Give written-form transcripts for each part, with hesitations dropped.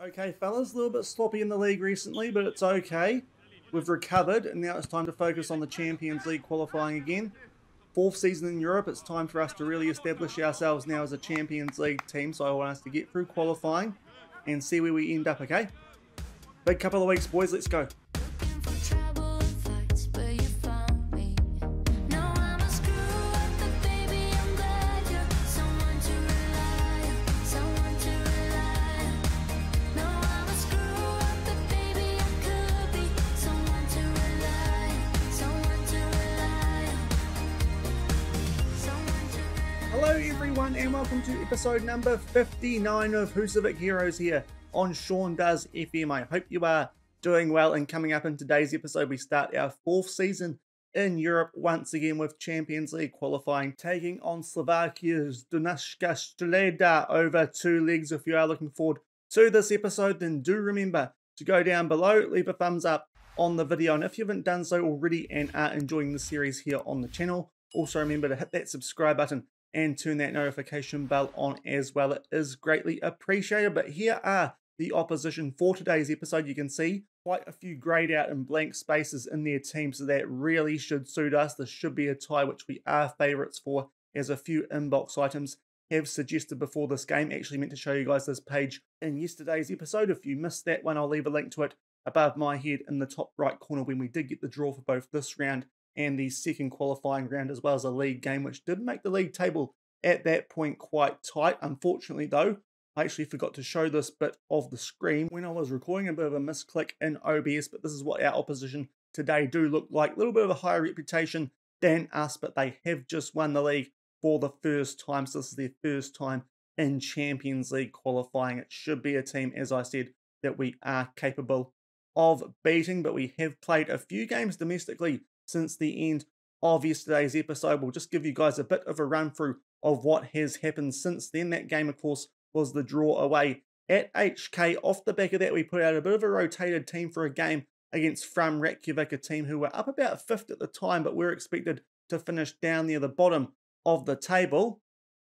Okay, fellas, a little bit sloppy in the league recently, but it's okay. We've recovered, and now it's time to focus on the Champions League qualifying again. Fourth season in Europe, it's time for us to really establish ourselves now as a Champions League team, so I want us to get through qualifying and see where we end up, okay? Big couple of weeks, boys, let's go. Hello everyone and welcome to episode number 59 of Husavik Heroes here on Shaun Does FM. I hope you are doing well, and coming up in today's episode we start our fourth season in Europe once again with Champions League qualifying, taking on Slovakia's Dunajská Streda over 2 legs. If you are looking forward to this episode, then do remember to go down below, leave a thumbs up on the video, and if you haven't done so already and are enjoying the series here on the channel, also remember to hit that subscribe button and turn that notification bell on as well. It is greatly appreciated. But here are the opposition for today's episode. You can see quite a few greyed out and blank spaces in their team, so that really should suit us. This should be a tie, which we are favourites for, as a few inbox items have suggested before this game. Actually meant to show you guys this page in yesterday's episode. If you missed that one, I'll leave a link to it above my head in the top right corner when we did get the draw for both this round and the second qualifying round, as well as a league game, which did make the league table at that point quite tight. Unfortunately though, I actually forgot to show this bit of the screen when I was recording. A bit of a misclick in OBS, but this is what our opposition today do look like. A little bit of a higher reputation than us, but they have just won the league for the first time, so this is their first time in Champions League qualifying. It should be a team, as I said, that we are capable of beating, but we have played a few games domestically since the end of yesterday's episode. We'll just give you guys a bit of a run through of what has happened since then. That game, of course, was the draw away at HK. Off the back of that, we put out a bit of a rotated team for a game against From Reykjavik, a team who were up about 5th at the time, but were expected to finish down near the bottom of the table.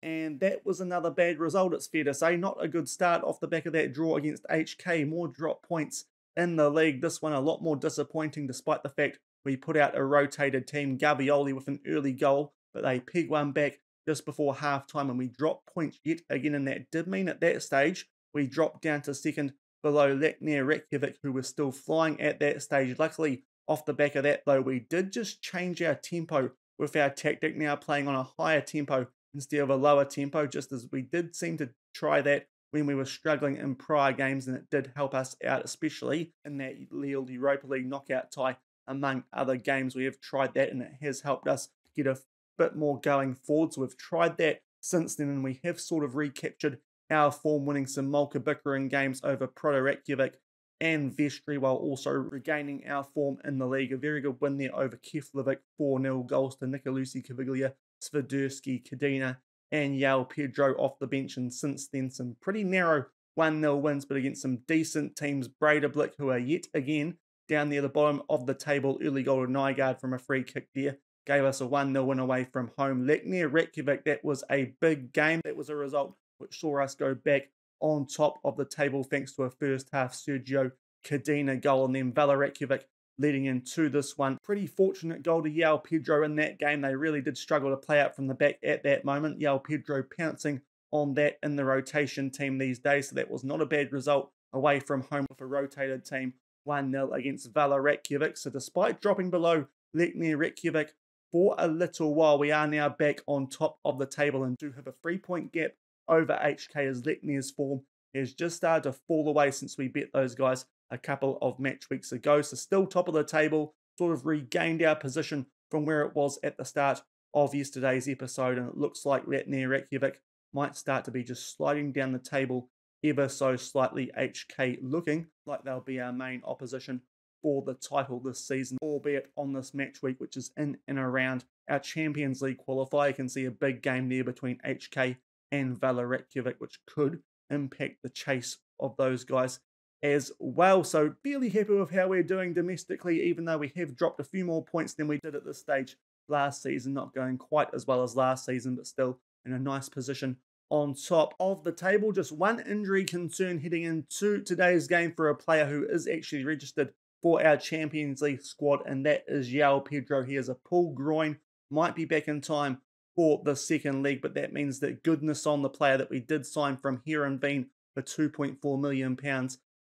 And that was another bad result, it's fair to say. Not a good start off the back of that draw against HK. More drop points in the league. This one a lot more disappointing, despite the fact we put out a rotated team. Gavioli with an early goal, but they peg one back just before half-time, and we dropped points yet again, and that did mean at that stage we dropped down to second below Reykjavik, who was still flying at that stage. Luckily, off the back of that though, we did just change our tempo with our tactic, now playing on a higher tempo instead of a lower tempo, just as we did seem to try that when we were struggling in prior games, and it did help us out, especially in that Europa League knockout tie. Among other games, we have tried that, and it has helped us get a bit more going forward. So we've tried that since then, and we have sort of recaptured our form, winning some Malka Bickering games over Proto Reykjavik and Vestri, while also regaining our form in the league. A very good win there over Keflavik, 4-0 goals to Nicolusi, Caviglia, Sviderski, Kadina, and Yao Pedro off the bench. And since then, some pretty narrow 1-0 wins, but against some decent teams. Breidablik, who are yet again down near the bottom of the table. Early goal to Nygaard from a free kick there gave us a 1-0 win away from home. Reykjavik, that was a big game. That was a result which saw us go back on top of the table thanks to a first half Sergio Kadina goal, and then Reykjavik leading into this one. Pretty fortunate goal to Yao Pedro in that game. They really did struggle to play out from the back at that moment. Yao Pedro pouncing on that in the rotation team these days, so that was not a bad result away from home with a rotated team. 1-0 against Reykjavik. So despite dropping below Reykjavik for a little while, we are now back on top of the table and do have a 3-point gap over HK, as Leknir's form has just started to fall away since we bet those guys a couple of match weeks ago. So still top of the table, sort of regained our position from where it was at the start of yesterday's episode, and it looks like Reykjavik might start to be just sliding down the table ever so slightly. HK looking like they'll be our main opposition for the title this season, albeit on this match week, which is in and around our Champions League qualifier. You can see a big game there between HK and Reykjavik, which could impact the chase of those guys as well. So fairly happy with how we're doing domestically, even though we have dropped a few more points than we did at this stage last season. Not going quite as well as last season, but still in a nice position on top of the table. Just one injury concern heading into today's game for a player who is actually registered for our Champions League squad, and that is João Pedro. He has a pulled groin, might be back in time for the second leg, but that means that Goodness on the player that we did sign from Heerenveen for £2.4 million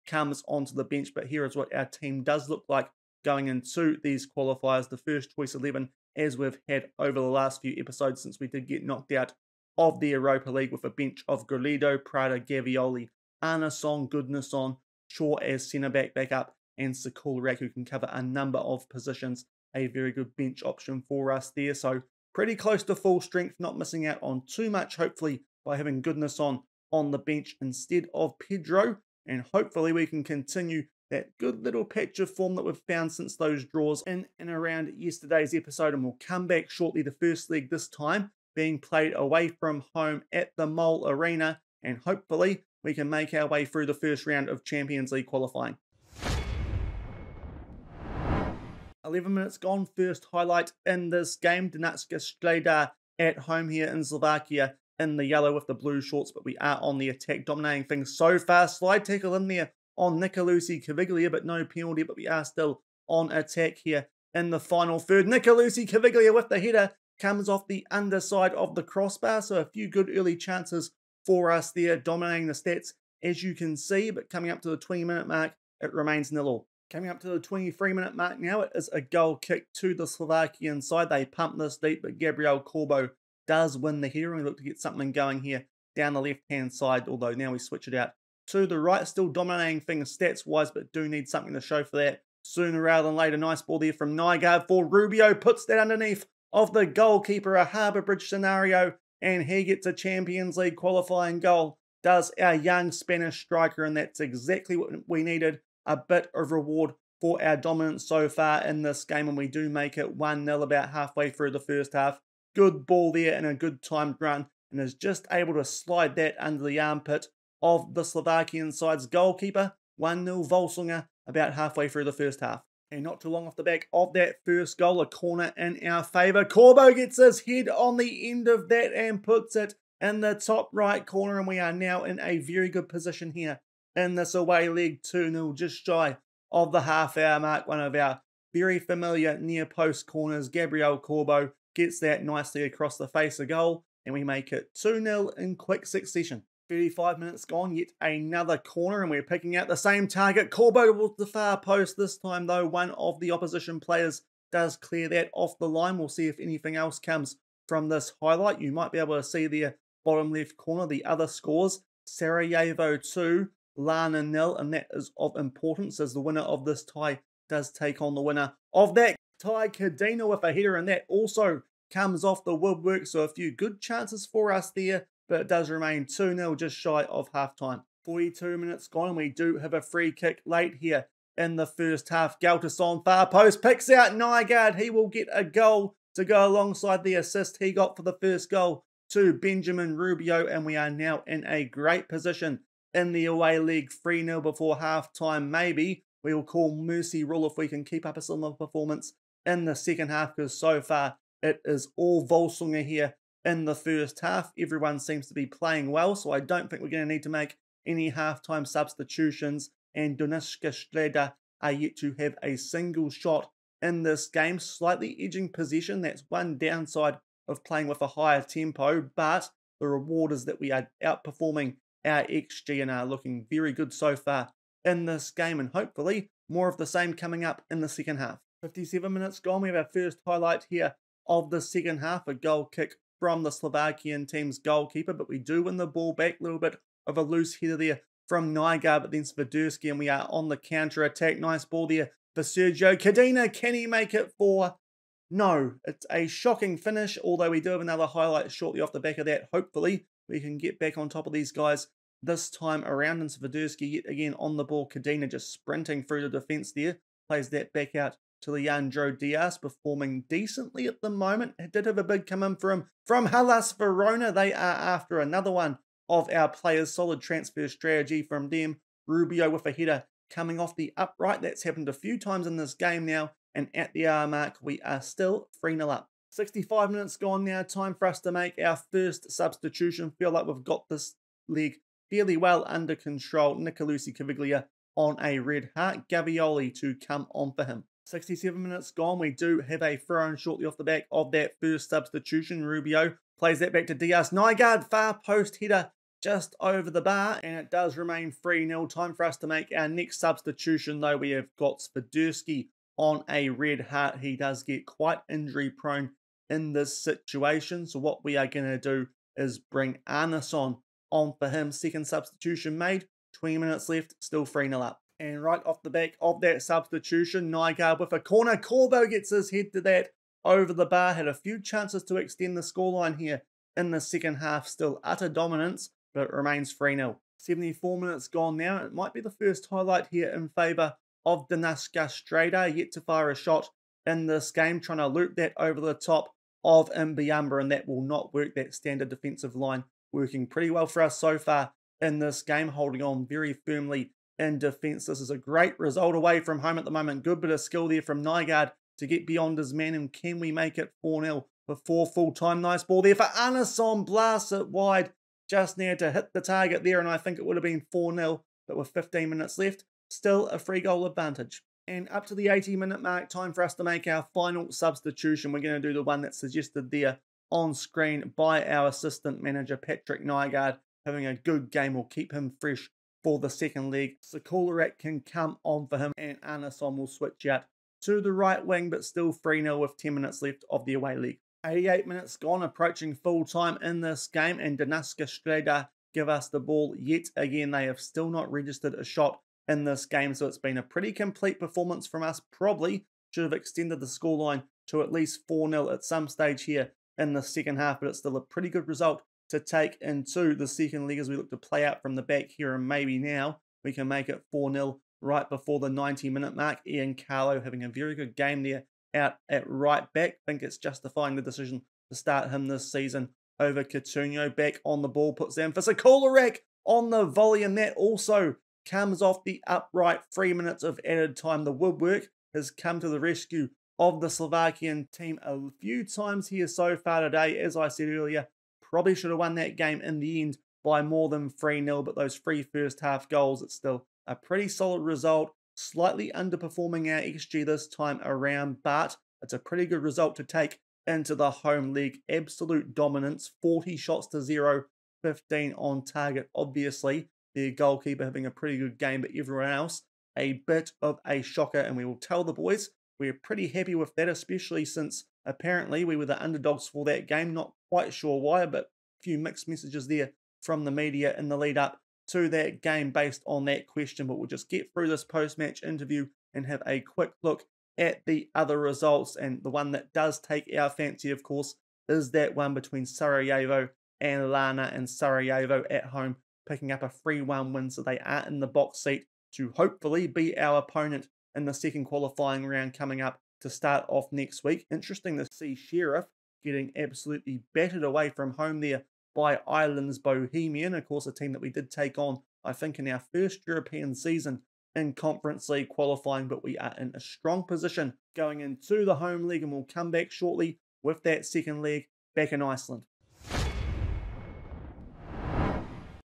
comes onto the bench. But here is what our team does look like going into these qualifiers. The first choice 11, as we've had over the last few episodes since we did get knocked out of the Europa League, with a bench of Garrido, Prada, Gavioli, Arnason, Goodness on, Shaw as centre-back backup, and Sakulrak, who can cover a number of positions. A very good bench option for us there. So pretty close to full strength, not missing out on too much, hopefully, by having Goodness on the bench instead of Pedro. And hopefully we can continue that good little patch of form that we've found since those draws in and around yesterday's episode. And we'll come back shortly. The first leg this time being played away from home at the Mole Arena. And hopefully we can make our way through the first round of Champions League qualifying. 11 minutes gone. First highlight in this game. Dunajská Streda at home here in Slovakia in the yellow with the blue shorts, but we are on the attack, dominating things so far. Slide tackle in there on Nicolusi Caviglia, but no penalty, but we are still on attack here in the final third. Nicolusi Caviglia with the header comes off the underside of the crossbar, so a few good early chances for us there, dominating the stats as you can see, but coming up to the 20-minute mark, it remains 0-0. Coming up to the 23-minute mark now, it is a goal kick to the Slovakian side. They pump this deep, but Gabriel Corbo does win the header, and we look to get something going here down the left-hand side, although now we switch it out to the right. Still dominating things stats-wise, but do need something to show for that sooner rather than later. Nice ball there from Nygaard for Rubio, puts that underneath of the goalkeeper, a Harbour Bridge scenario, and he gets a Champions League qualifying goal, does our young Spanish striker, and that's exactly what we needed. A bit of reward for our dominance so far in this game, and we do make it 1-0 about halfway through the first half. Good ball there and a good timed run, and is just able to slide that under the armpit of the Slovakian side's goalkeeper. 1-0 Volsungur about halfway through the first half. And not too long off the back of that first goal, a corner in our favour. Corbo gets his head on the end of that and puts it in the top right corner, and we are now in a very good position here in this away leg. 2-0, just shy of the half-hour mark. One of our very familiar near-post corners, Gabriel Corbo, gets that nicely across the face of goal, and we make it 2-0 in quick succession. 35 minutes gone, yet another corner, and we're picking out the same target. Corbo towards the far post. This time, though, one of the opposition players does clear that off the line. We'll see if anything else comes from this highlight. You might be able to see there, bottom left corner, the other scores. Sarajevo 2, Lana 0, and that is of importance as the winner of this tie does take on the winner of that tie, Kadina, with a header, and that also comes off the woodwork. So a few good chances for us there, but it does remain 2-0 just shy of half-time. 42 minutes gone, and we do have a free kick late here in the first half. Galtason far post, picks out Nygaard. He will get a goal to go alongside the assist he got for the first goal to Benjamin Rubio, and we are now in a great position in the away leg. 3-0 before half-time. Maybe we will call mercy rule if we can keep up a similar performance in the second half, because so far it is all Volsungur here in the first half. Everyone seems to be playing well, so I don't think we're going to need to make any half-time substitutions, and Dunajská Streda are yet to have a single shot in this game. Slightly edging possession, that's one downside of playing with a higher tempo, but the reward is that we are outperforming our XG and are looking very good so far in this game, and hopefully more of the same coming up in the second half. 57 minutes gone, we have our first highlight here of the second half, a goal kick from the Slovakian team's goalkeeper, but we do win the ball back. A little bit of a loose header there from Nygaard, but then Sviderski, and we are on the counter-attack. Nice ball there for Sergio Kadina. Can he make it 4? No, it's a shocking finish, although we do have another highlight shortly off the back of that. Hopefully we can get back on top of these guys this time around, and Sviderski yet again on the ball. Kadina just sprinting through the defence there, plays that back out to Leandro Diaz, performing decently at the moment. It did have a big come in from Hellas Verona. They are after another one of our players. Solid transfer strategy from them. Rubio with a header coming off the upright. That's happened a few times in this game now, and at the hour mark we are still 3-0 up. 65 minutes gone now. Time for us to make our first substitution. Feel like we've got this leg fairly well under control. Nicolucci Caviglia on a red heart. Gavioli to come on for him. 67 minutes gone. We do have a throw-in shortly off the back of that first substitution. Rubio plays that back to Diaz. Nygaard, far post header just over the bar, and it does remain 3-0. Time for us to make our next substitution, though. We have got Swiderski on a red heart. He does get quite injury prone in this situation, so what we are going to do is bring Arnason on for him. Second substitution made. 20 minutes left, still 3-0 up. And right off the back of that substitution, Nygaard with a corner. Corbo gets his head to that over the bar. Had a few chances to extend the scoreline here in the second half. Still utter dominance, but it remains 3-0. 74 minutes gone now. It might be the first highlight here in favour of Dunajská Streda. Yet to fire a shot in this game, trying to loop that over the top of Mbiamba, and that will not work. That standard defensive line working pretty well for us so far in this game, holding on very firmly in defence. This is a great result away from home at the moment. Good bit of skill there from Nygaard to get beyond his man, and can we make it 4-0 before full time? Nice ball there for Arnason, blasts it wide just near to hit the target there, and I think it would have been 4-0, but with 15 minutes left, still a 3-goal advantage. And up to the 80-minute mark, time for us to make our final substitution. We're going to do the one that's suggested there on screen by our assistant manager, Patrick Nygaard. Having a good game will keep him fresh for the second leg. Sakularak can come on for him, and Arnason will switch out to the right wing, but still 3-0 with 10 minutes left of the away leg. 88 minutes gone, approaching full time in this game, and Dunajská Streda give us the ball yet again. They have still not registered a shot in this game, so it's been a pretty complete performance from us. Probably should have extended the scoreline to at least 4-0 at some stage here in the second half, but it's still a pretty good result to take into the second leg as we look to play out from the back here, and maybe now we can make it 4-0 right before the 90-minute mark. Ian Carlo having a very good game there out at right back. I think it's justifying the decision to start him this season over Coutinho. Back on the ball, puts down for Sakularak on the volley, and that also comes off the upright. 3 minutes of added time. The woodwork has come to the rescue of the Slovakian team a few times here so far today. As I said earlier, probably should have won that game in the end by more than 3-0, but those 3 first half goals, it's still a pretty solid result. Slightly underperforming our XG this time around, but it's a pretty good result to take into the home league. Absolute dominance, 40 shots to 0, 15 on target. Obviously, the goalkeeper having a pretty good game, but everyone else, a bit of a shocker, and we will tell the boys we're pretty happy with that, especially since apparently we were the underdogs for that game. Not quite sure why, but a few mixed messages there from the media in the lead up to that game based on that question. But we'll just get through this post-match interview and have a quick look at the other results. And the one that does take our fancy, of course, is that one between Sarajevo and Lana, and Sarajevo at home picking up a 3-1 win, so they are in the box seat to hopefully be our opponent in the second qualifying round coming up to start off next week. Interesting to see Sheriff getting absolutely battered away from home there by Islands Bohemian, of course a team that we did take on, I think, in our first European season in Conference League qualifying, but we are in a strong position going into the home league, and we'll come back shortly with that second leg back in Iceland.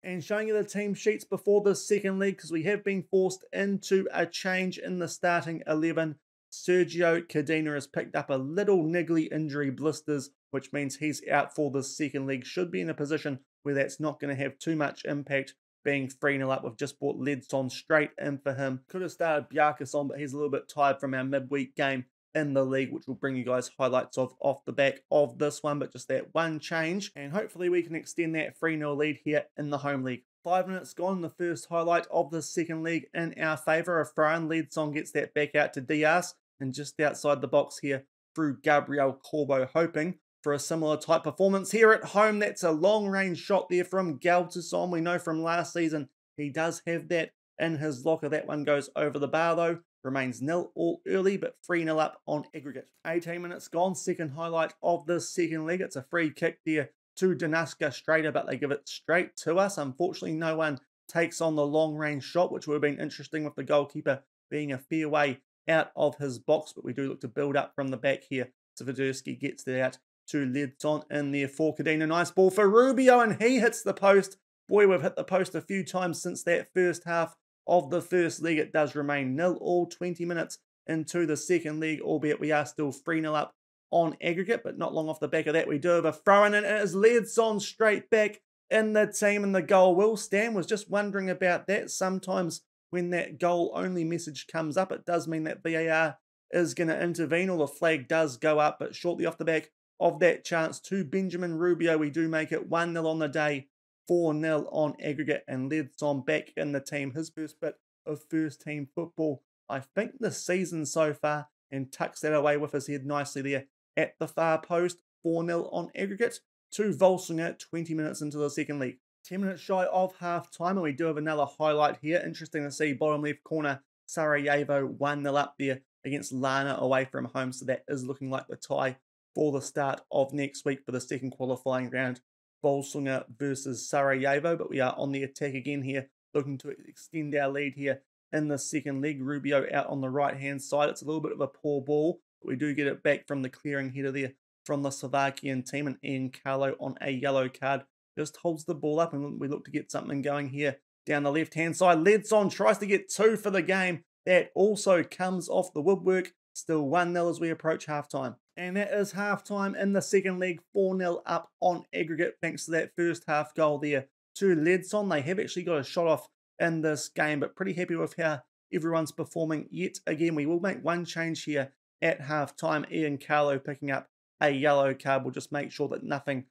And showing you the team sheets before the second leg, because we have been forced into a change in the starting 11. Sergio Cadena has picked up a little niggly injury, blisters, which means he's out for the second leg. Should be in a position where that's not going to have too much impact, being 3-0 up. We've just brought Ledson straight in for him. Could have started Bjarkas on, but he's a little bit tired from our midweek game in the league, which will bring you guys highlights of off the back of this one, but just that one change, and hopefully we can extend that 3-0 lead here in the home league. 5 minutes gone, the first highlight of the second league in our favour. A throw-in, Ledson gets that back out to Diaz, and just outside the box here through Gabriel Corbo, hoping for a similar type performance here at home. That's a long-range shot there from Galtason. We know from last season he does have that in his locker. That one goes over the bar though. Remains 0-all early, but 3-0 up on aggregate. 18 minutes gone, second highlight of this second leg. It's a free kick there to Dunajská Streda, but they give it straight to us. Unfortunately, no one takes on the long-range shot, which would have been interesting with the goalkeeper being a fair way out of his box, but we do look to build up from the back here Sviderski gets it out to Ledson in there for Cadena. Nice ball for Rubio, and he hits the post. Boy, we've hit the post a few times since that first half of the first leg. It does remain 0-0, 20 minutes into the second leg, albeit we are still 3-0 up on aggregate, but not long off the back of that, we do have a throw-in, and it is Ledson straight back in the team, and the goal will stand. Was just wondering about that. Sometimes when that goal-only message comes up, it does mean that VAR is going to intervene, or the flag does go up, but shortly off the back of that chance to Benjamin Rubio, we do make it 1-0 on the day, 4-0 on aggregate, and Ledson back in the team. His first bit of first-team football, I think, this season so far, and tucks that away with his head nicely there at the far post. 4-0 on aggregate to Volsungur 20 minutes into the second leg. 10 minutes shy of half-time, and we do have another highlight here. Interesting to see bottom left corner, Sarajevo 1-0 up there against Lana away from home, so that is looking like the tie for the start of next week for the second qualifying round. Volsungur versus Sarajevo, but we are on the attack again here, looking to extend our lead here in the second leg. Rubio out on the right-hand side. It's a little bit of a poor ball, but we do get it back from the clearing header there from the Slovakian team, and Ian Carlo on a yellow card just holds the ball up, and we look to get something going here down the left-hand side. Ledson tries to get 2 for the game. That also comes off the woodwork. Still 1-0 as we approach half-time. And that is half-time in the second leg, 4-0 up on aggregate, thanks to that first half goal there to Ledson. They have actually got a shot off in this game, but pretty happy with how everyone's performing yet again. We will make one change here at half-time. Ian Carlo picking up a yellow card. We'll just make sure that nothing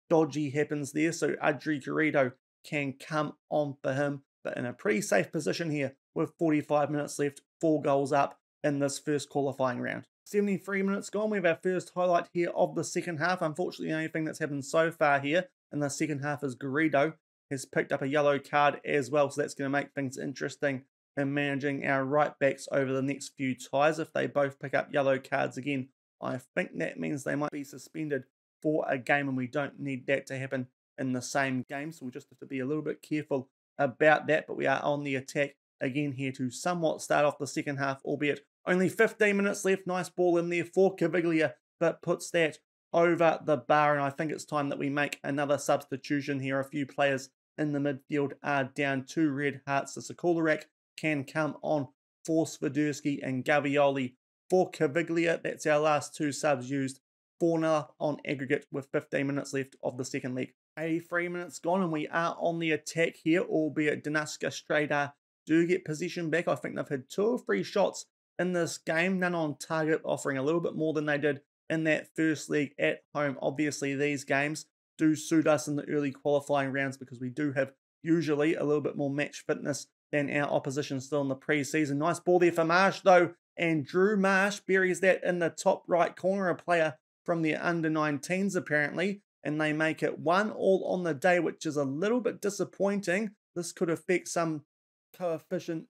dodgy happens there, so Adri Garrido can come on for him, but in a pretty safe position here with 45 minutes left, 4 goals up in this first qualifying round. 73 minutes gone. We have our first highlight here of the second half. Unfortunately, the only thing that's happened so far here in the second half is Garrido has picked up a yellow card as well, so that's going to make things interesting in managing our right backs over the next few ties. If they both pick up yellow cards again, I think that means they might be suspended for a game, and we don't need that to happen in the same game, so we'll just have to be a little bit careful about that. But we are on the attack again here to somewhat start off the second half, albeit only 15 minutes left. Nice ball in there for Caviglia, but puts that over the bar, and I think it's time that we make another substitution here. A few players in the midfield are down, 2 red hearts. The Sokolarak can come on for Sviderski, and Gavioli for Caviglia. That's our last 2 subs used. 4-0 on aggregate with 15 minutes left of the second leg. 83 minutes gone, and we are on the attack here, albeit Dunajská Streda do get possession back. I think they've had 2 or 3 shots in this game, none on target, offering a little bit more than they did in that first leg at home. Obviously, these games do suit us in the early qualifying rounds because we do have usually a little bit more match fitness than our opposition still in the pre-season. Nice ball there for Marsh, though, and Drew Marsh buries that in the top right corner, a player from the under-19s apparently, and they make it 1-1 on the day, which is a little bit disappointing. This could affect some coefficient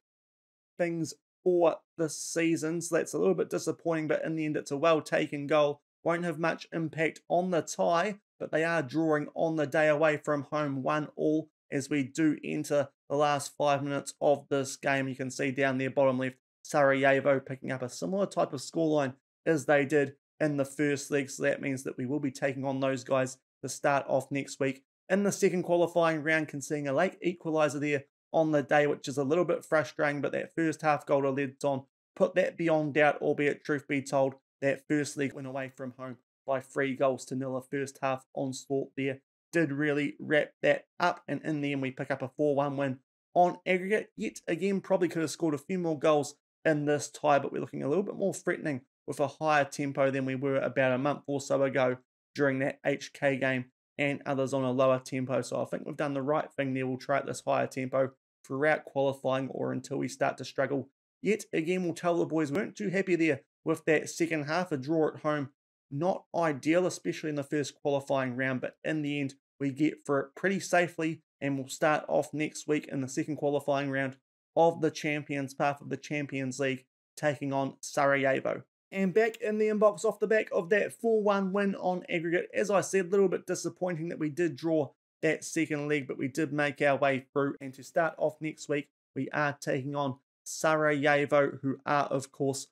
things for this season, so that's a little bit disappointing, but in the end it's a well-taken goal. Won't have much impact on the tie, but they are drawing on the day away from home 1-1 as we do enter the last 5 minutes of this game. You can see down there bottom left, Sarajevo picking up a similar type of scoreline as they did in the first leg, so that means that we will be taking on those guys to start off next week in the second qualifying round, conceding a late equaliser there on the day, which is a little bit frustrating, but that first half goal to Ledson put that beyond doubt, albeit truth be told, that first leg went away from home by 3-0. A first half onslaught there did really wrap that up, and in the end we pick up a 4-1 win on aggregate. Yet again, probably could have scored a few more goals in this tie, but we're looking a little bit more threatening with a higher tempo than we were about a month or so ago during that HK game, and others on a lower tempo. So I think we've done the right thing there. We'll try at this higher tempo throughout qualifying or until we start to struggle. Yet again, we'll tell the boys we weren't too happy there with that second half. A draw at home, not ideal, especially in the first qualifying round, but in the end, we get through it pretty safely, and we'll start off next week in the second qualifying round of the Champions Path of the Champions League, taking on Sarajevo. And back in the inbox off the back of that 4-1 win on aggregate. As I said, a little bit disappointing that we did draw that second leg, but we did make our way through. And to start off next week, we are taking on Sarajevo, who are, of course,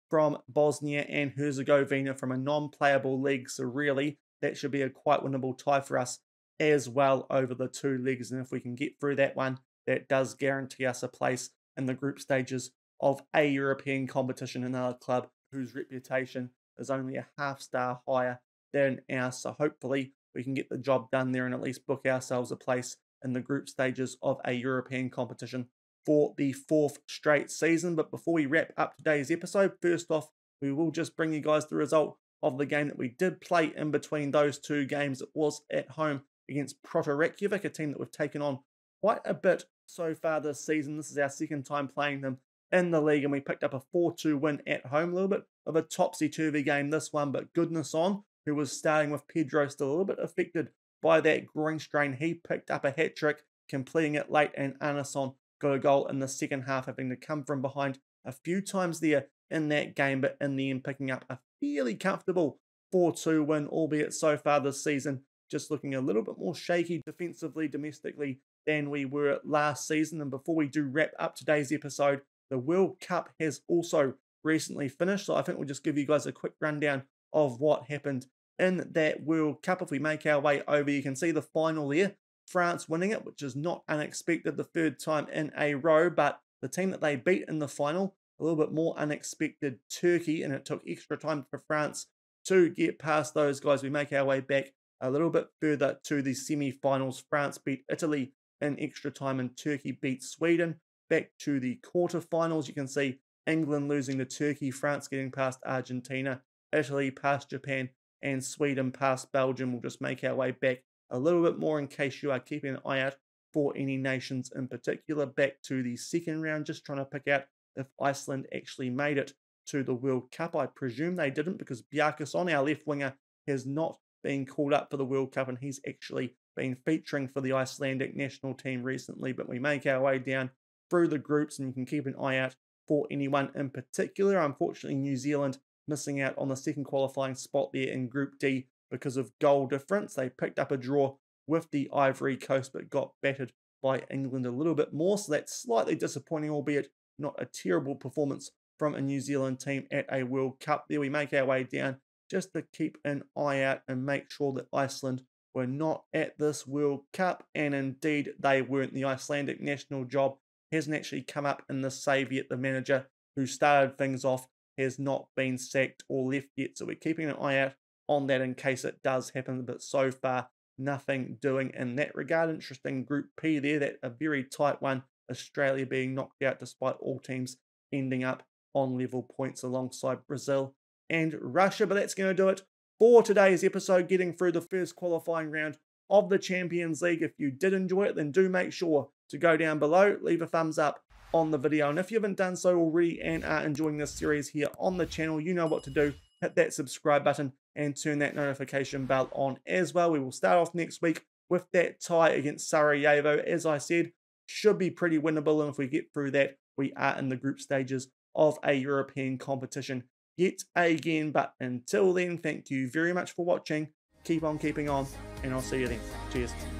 from Bosnia and Herzegovina from a non-playable league. So really, that should be a quite winnable tie for us as well over the 2 legs. And if we can get through that one, that does guarantee us a place in the group stages of a European competition, another club whose reputation is only a half-star higher than ours. So hopefully we can get the job done there and at least book ourselves a place in the group stages of a European competition for the 4th straight season. But before we wrap up today's episode, first off, we will just bring you guys the result of the game that we did play in between those 2 games. It was at home against Proto Reykjavik, a team that we've taken on quite a bit so far this season. This is our 2nd time playing them in the league, and we picked up a 4-2 win at home. A little bit of a topsy-turvy game, this one, but goodness on, who was starting with Pedro still a little bit affected by that groin strain. He picked up a hat-trick, completing it late, and Anason got a goal in the second half, having to come from behind a few times there in that game, but in the end picking up a fairly comfortable 4-2 win, albeit so far this season just looking a little bit more shaky defensively, domestically, than we were last season. And before we do wrap up today's episode, the World Cup has also recently finished, so I think we'll just give you guys a quick rundown of what happened in that World Cup. If we make our way over, you can see the final there, France winning it, which is not unexpected, the 3rd time in a row, but the team that they beat in the final, a little bit more unexpected, Turkey, and it took extra time for France to get past those guys. We make our way back a little bit further to the semi-finals. France beat Italy in extra time, and Turkey beat Sweden. Back to the quarterfinals, you can see England losing to Turkey, France getting past Argentina, Italy past Japan, and Sweden past Belgium. We'll just make our way back a little bit more in case you are keeping an eye out for any nations in particular. Back to the 2nd round, just trying to pick out if Iceland actually made it to the World Cup. I presume they didn't, because Bjarkason, our left winger, has not been called up for the World Cup, and he's actually been featuring for the Icelandic national team recently. But we make our way down through the groups, and you can keep an eye out for anyone in particular. Unfortunately, New Zealand missing out on the 2nd qualifying spot there in Group D because of goal difference. They picked up a draw with the Ivory Coast, but got battered by England a little bit more. So that's slightly disappointing, albeit not a terrible performance from a New Zealand team at a World Cup. There we make our way down just to keep an eye out and make sure that Iceland were not at this World Cup. And indeed, they weren't. The Icelandic national job hasn't actually come up in the save yet. The manager who started things off has not been sacked or left yet. So we're keeping an eye out on that in case it does happen. But so far, nothing doing in that regard. Interesting Group P there, that a very tight one. Australia being knocked out despite all teams ending up on level points alongside Brazil and Russia. But that's going to do it for today's episode, getting through the 1st qualifying round of the Champions League. If you did enjoy it, then do make sure to go down below, leave a thumbs up on the video. And if you haven't done so already and are enjoying this series here on the channel, you know what to do. Hit that subscribe button and turn that notification bell on as well. We will start off next week with that tie against Sarajevo. As I said, should be pretty winnable, and if we get through that, we are in the group stages of a European competition yet again. But until then, thank you very much for watching. Keep on keeping on, and I'll see you then. Cheers.